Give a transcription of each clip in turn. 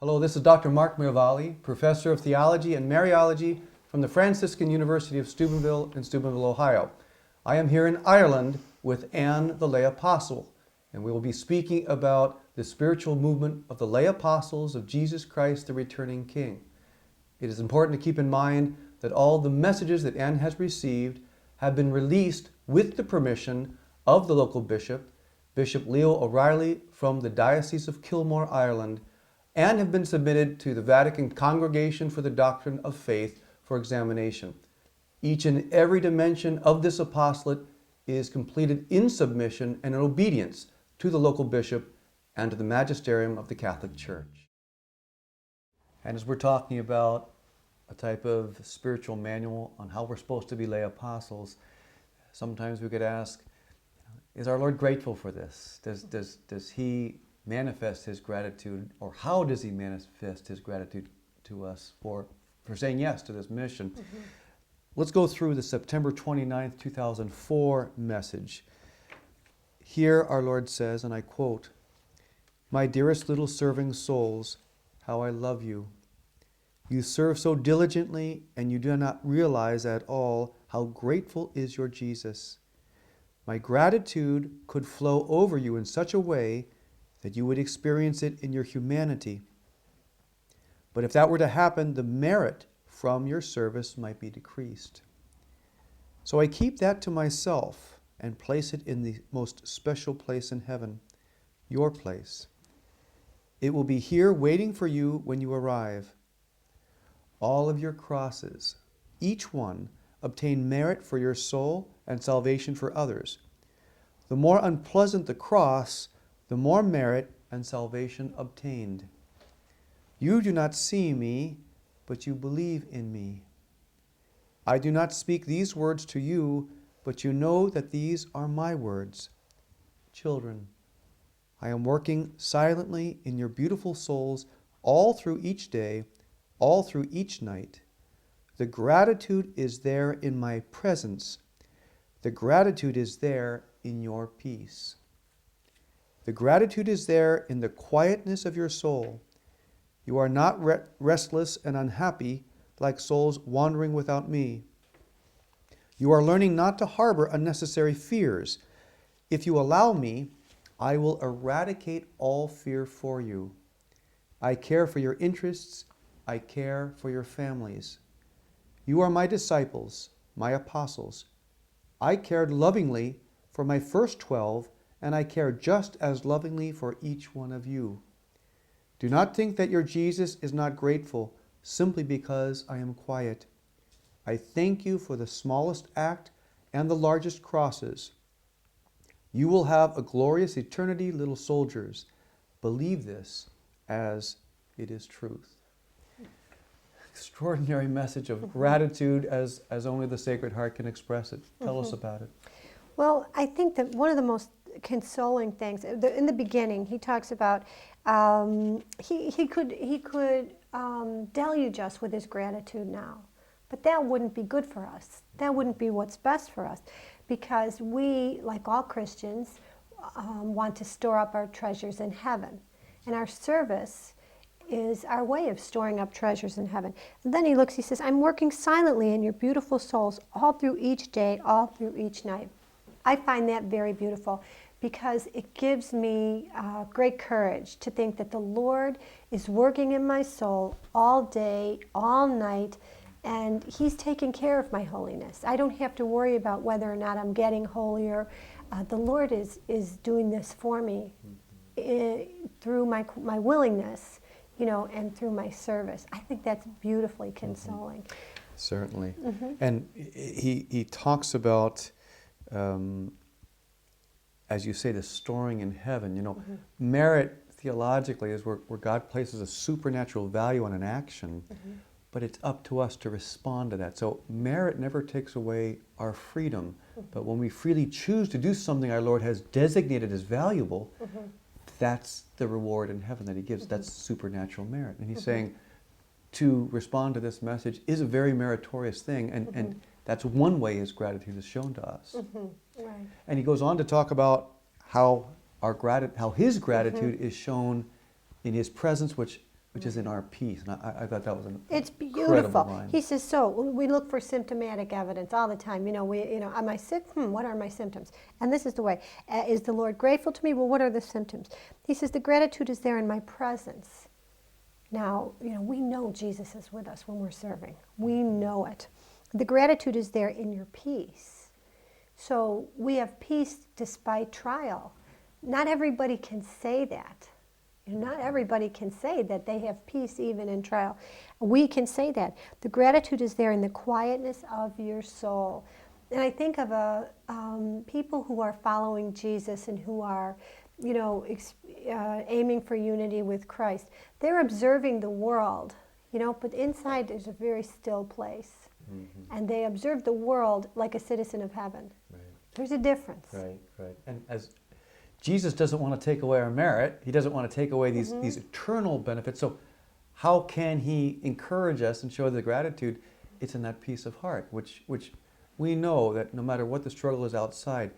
Hello, this is Dr. Mark Miravalle, Professor of Theology and Mariology from the Franciscan University of Steubenville in Steubenville, Ohio. I am here in Ireland with Anne the Lay Apostle, and we will be speaking about the spiritual movement of the lay apostles of Jesus Christ, the returning King. It is important to keep in mind that all the messages that Anne has received have been released with the permission of the local bishop, Bishop Leo O'Reilly from the Diocese of Kilmore, Ireland, and have been submitted to the Vatican Congregation for the Doctrine of Faith for examination. Each and every dimension of this apostolate is completed in submission and in obedience to the local bishop and to the magisterium of the Catholic Church. And as we're talking about a type of spiritual manual on how we're supposed to be lay apostles, sometimes we could ask, is our Lord grateful for this? Does He manifest His gratitude, or how does He manifest His gratitude to us for saying yes to this mission? Mm-hmm. Let's go through the September 29th, 2004 message. Here our Lord says, and I quote, "My dearest little serving souls, how I love you. You serve so diligently, and you do not realize at all how grateful is your Jesus. My gratitude could flow over you in such a way that you would experience it in your humanity. But if that were to happen, the merit from your service might be decreased. So I keep that to myself and place it in the most special place in heaven, your place. It will be here waiting for you when you arrive. All of your crosses, each one, obtain merit for your soul and salvation for others. The more unpleasant the cross, the more merit and salvation obtained. You do not see me, but you believe in me. I do not speak these words to you, but you know that these are my words. Children, I am working silently in your beautiful souls all through each day, all through each night. The gratitude is there in my presence. The gratitude is there in your peace. The gratitude is there in the quietness of your soul. You are not restless and unhappy like souls wandering without me. You are learning not to harbor unnecessary fears. If you allow me, I will eradicate all fear for you. I care for your interests. I care for your families. You are my disciples, my apostles. I cared lovingly for my first 12, and I care just as lovingly for each one of you. Do not think that your Jesus is not grateful simply because I am quiet. I thank you for the smallest act and the largest crosses. You will have a glorious eternity, little soldiers. Believe this as it is truth." Extraordinary message of gratitude as only the Sacred Heart can express it. Tell us about it. Well, I think that one of the most consoling things in the beginning, he talks about he could deluge us with his gratitude now, but that wouldn't be good for us. That wouldn't be what's best for us, because we, like all Christians, want to store up our treasures in heaven, and our service is our way of storing up treasures in heaven. And then he says, "I'm working silently in your beautiful souls all through each day, all through each night." I find that very beautiful, because it gives me great courage to think that the Lord is working in my soul all day, all night, and He's taking care of my holiness. I don't have to worry about whether or not I'm getting holier. The Lord is doing this for me through my willingness, and through my service. I think that's beautifully consoling. Certainly. And he talks about, as you say, the storing in heaven. Merit theologically is where God places a supernatural value on an action, but it's up to us to respond to that. So merit never takes away our freedom, but when we freely choose to do something our Lord has designated as valuable, that's the reward in heaven that He gives. That's supernatural merit. And He's saying to respond to this message is a very meritorious thing, and that's one way His gratitude is shown to us. Right. And he goes on to talk about how His gratitude is shown in His presence, which which is in our peace. And I thought that was an It's incredible beautiful. line. He says, so we look for symptomatic evidence all the time. Am I sick? What are my symptoms? And this is the way. Is the Lord grateful to me? Well, what are the symptoms? He says, the gratitude is there in my presence. Now, we know Jesus is with us when we're serving. We know it. The gratitude is there in your peace. So we have peace despite trial. Not everybody can say that. Not everybody can say that they have peace even in trial. We can say that. The gratitude is there in the quietness of your soul. And I think of people who are following Jesus and who are, aiming for unity with Christ. They're observing the world, but inside there's a very still place. Mm-hmm. And they observe the world like a citizen of heaven. Right. There's a difference. Right. And as Jesus doesn't want to take away our merit. He doesn't want to take away these eternal benefits. So how can he encourage us and show the gratitude? It's in that peace of heart, which we know that no matter what the struggle is outside,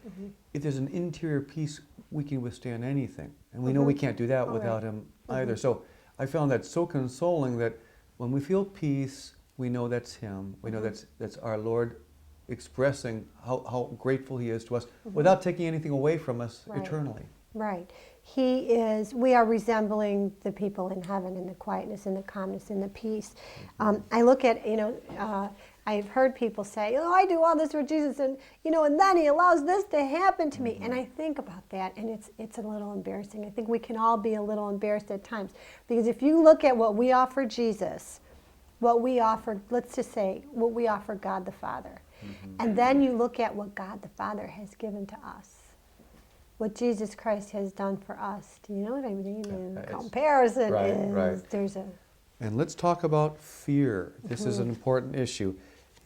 if there's an interior peace, we can withstand anything. And we know we can't do that without him either. So I found that so consoling that when we feel peace, we know that's him. We know that's our Lord expressing how grateful he is to us without taking anything away from us eternally. Right. We are resembling the people in heaven in the quietness, in the calmness, in the peace. I look at, I've heard people say, I do all this for Jesus and then he allows this to happen to me. And I think about that and it's a little embarrassing. I think we can all be a little embarrassed at times because if you look at what we offer Jesus, what we offer, let's just say, what we offer God the Father, and then you look at what God the Father has given to us, what Jesus Christ has done for us. Do you know what I mean? And comparison there's a... And let's talk about fear. This is an important issue.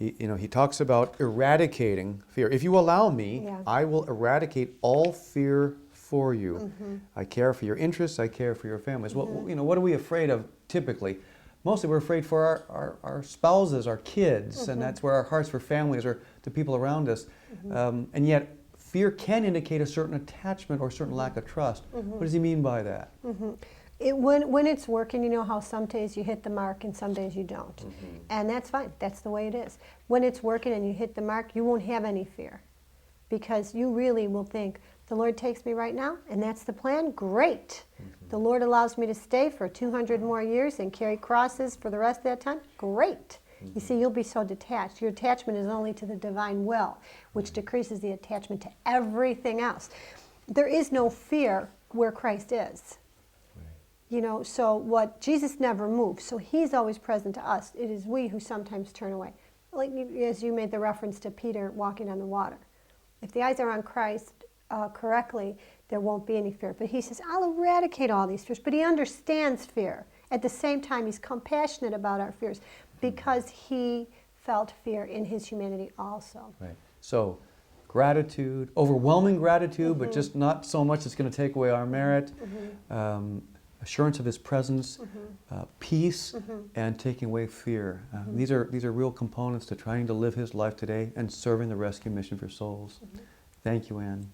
He talks about eradicating fear. If you allow me, I will eradicate all fear for you. I care for your interests. I care for your families. What are we afraid of typically? Mostly we're afraid for our spouses, our kids, and that's where our hearts for families or the people around us. And yet, fear can indicate a certain attachment or a certain lack of trust. What does he mean by that? When it's working, you know how some days you hit the mark and some days you don't. And that's fine. That's the way it is. When it's working and you hit the mark, you won't have any fear because you really will think, the Lord takes me right now, and that's the plan? Great. The Lord allows me to stay for 200 more years and carry crosses for the rest of that time? Great. You see, you'll be so detached. Your attachment is only to the divine will, which decreases the attachment to everything else. There is no fear where Christ is. So what Jesus never moves, so he's always present to us. It is we who sometimes turn away. Like as you made the reference to Peter walking on the water. If the eyes are on Christ correctly, there won't be any fear. But he says, I'll eradicate all these fears. But he understands fear. At the same time, he's compassionate about our fears because he felt fear in his humanity also. Right. So gratitude, overwhelming gratitude, but just not so much it's going to take away our merit. Assurance of his presence, peace, and taking away fear. These are real components to trying to live his life today and serving the rescue mission for souls. Thank you, Anne.